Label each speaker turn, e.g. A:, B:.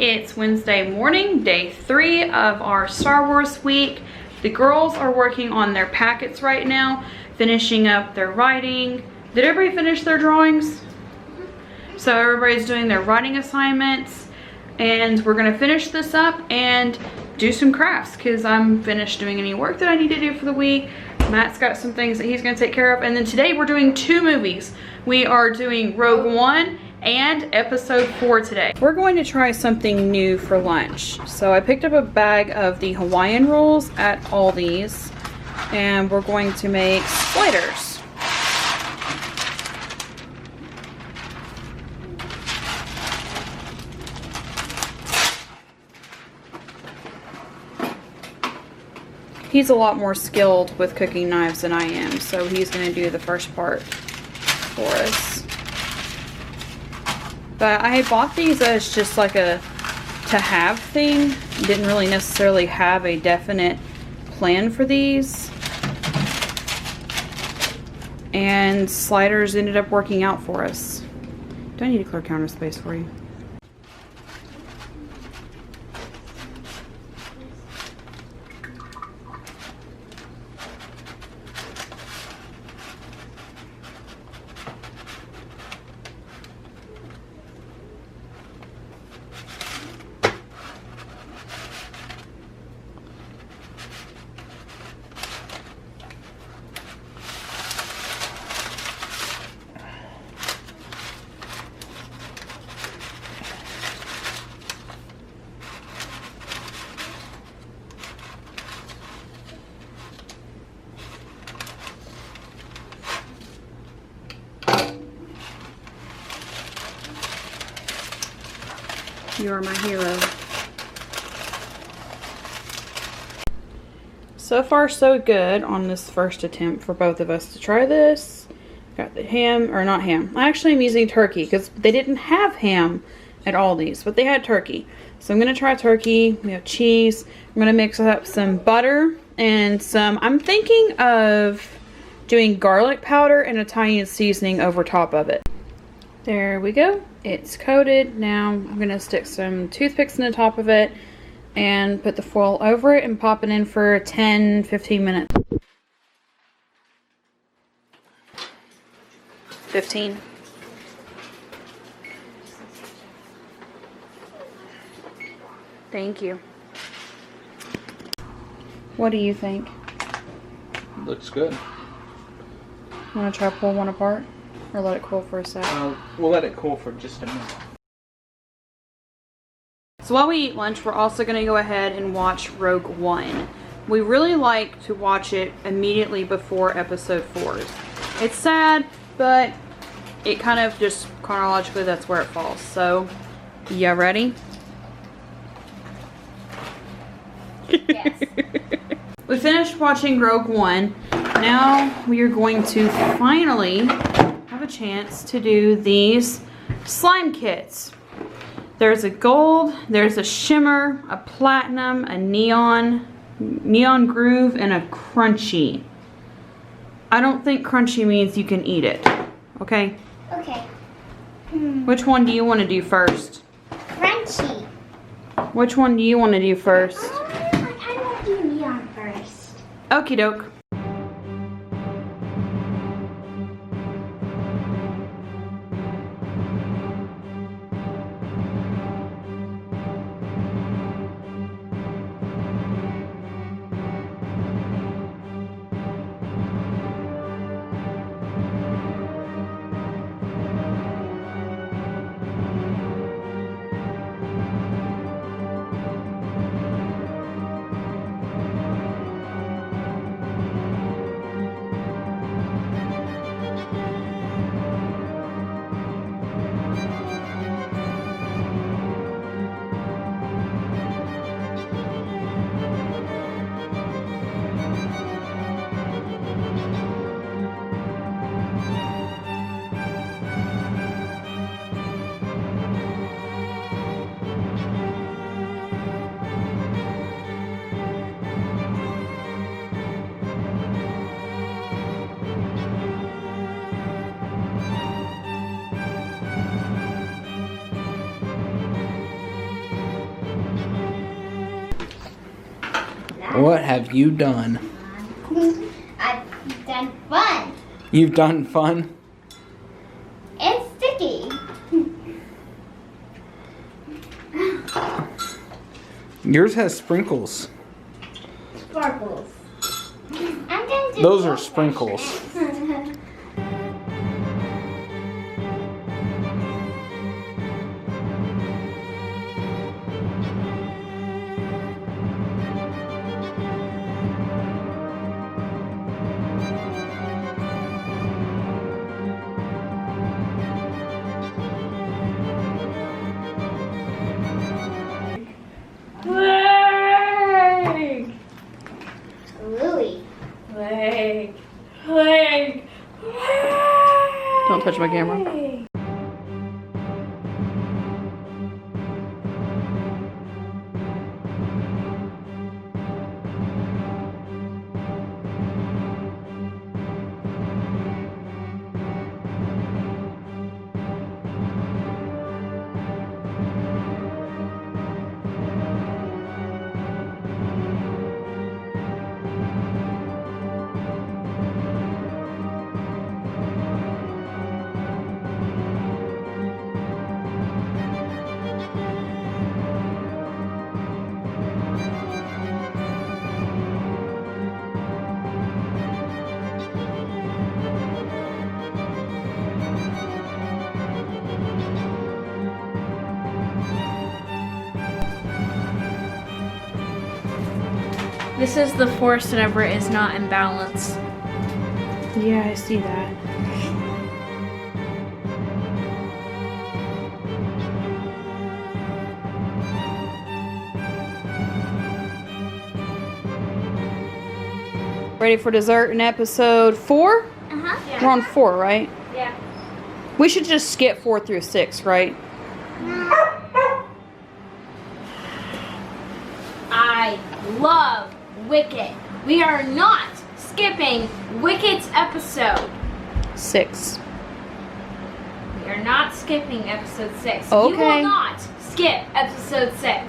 A: It's Wednesday morning, day 3 of our Star Wars week. The girls are working on their packets right now, finishing up their writing. Did everybody finish their drawings? So everybody's doing their writing assignments, and we're gonna finish this up and do some crafts because I'm finished doing any work that I need to do for the week. Matt's got some things that he's gonna take care of, and then today we're doing 2 movies. We are doing Rogue One and episode 4 today. We're going to try something new for lunch. So I picked up a bag of the Hawaiian rolls at Aldi's, and we're going to make sliders. He's a lot more skilled with cooking knives than I am, so he's going to do the first part for us. But I had bought these as just like a to-have thing. Didn't really necessarily have a definite plan for these. And sliders ended up working out for us. Do I need to clear counter space for you? You are my hero. So far so good on this first attempt for both of us to try this. Got the ham, or not ham. I actually am using turkey because they didn't have ham at Aldi's, but they had turkey. So I'm going to try turkey. We have cheese. I'm going to mix up some butter and some, I'm thinking of doing garlic powder and Italian seasoning over top of it. There we go. It's coated. Now I'm going to stick some toothpicks in the top of it and put the foil over it and pop it in for 10-15 minutes. 15. Thank you. What do you think?
B: Looks good.
A: Want to try pull one apart? Or let it cool for a sec?
B: We'll let it cool for just a minute.
A: So while we eat lunch, we're also going to go ahead and watch Rogue One. We really like to watch it immediately before episode 4. It's sad, but it kind of just chronologically, that's where it falls. So, you ready?
C: Yes.
A: We finished watching Rogue One. Now we are going to finally have a chance to do these slime kits. There's a gold, there's a shimmer, a platinum, a neon groove, and a crunchy. I don't think crunchy means you can eat it. Okay?
C: Okay.
A: Which one do you want to do first?
C: Crunchy.
A: Which one do you want to do first?
C: I want to do neon first.
A: Okie doke.
B: What have you done?
C: I've done fun.
B: You've done fun?
C: It's sticky.
B: Yours has sprinkles.
C: Sparkles. I'm gonna do
B: Those are
C: this
B: sprinkles.
C: section.
A: Leg.
C: Louie.
A: Leg. Leg. Don't touch my camera.
D: This is the force whenever it is not in balance.
A: Yeah, I see that. Ready for dessert in episode 4?
C: Uh-huh.
A: We're on 4, right?
D: Yeah.
A: We should just skip 4 through 6, right?
D: I love Wicked. We are not skipping Wicked's episode.
A: 6.
D: We are not skipping episode 6.
A: Okay.
D: You will not skip episode 6.